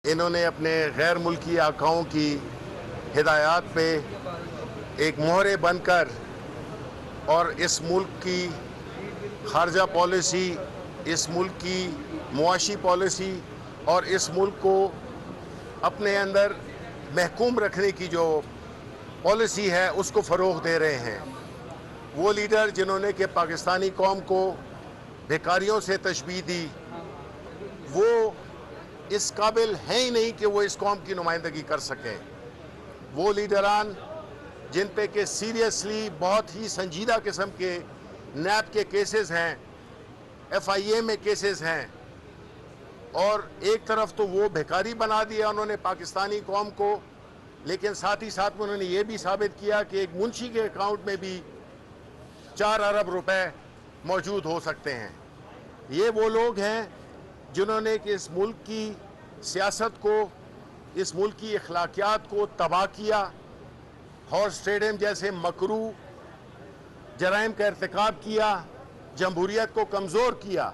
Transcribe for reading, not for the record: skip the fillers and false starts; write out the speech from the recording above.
इन्होंने अपने गैर मुल्की आकाओं की हिदायत पे एक मोहरे बनकर और इस मुल्क की खारजा पॉलिसी, इस मुल्क की मुआशी पॉलिसी और इस मुल्क को अपने अंदर महकूम रखने की जो पॉलिसी है उसको फ़रोग़ दे रहे हैं। वो लीडर जिन्होंने कि पाकिस्तानी कौम को भिखारियों से तशबीह दी, वो इस काबिल हैं ही नहीं कि वो इस कौम की नुमाइंदगी कर सकें। वो लीडरान जिन पे कि सीरियसली बहुत ही संजीदा किस्म के नैब के केसेस हैं, FIA में केसेस हैं, और एक तरफ तो वो भिखारी बना दिया उन्होंने पाकिस्तानी कौम को, लेकिन साथ ही साथ में उन्होंने ये भी साबित किया कि एक मुंशी के अकाउंट में भी 4 अरब रुपए मौजूद हो सकते हैं। ये वो लोग हैं जिन्होंने कि इस मुल्क की सियासत को, इस मुल्क की अखलाकियात को तबाह किया, हॉर्स ट्रेडिंग जैसे मकरू जराइम का इर्तिकाब किया, जमहूरियत को कमज़ोर किया।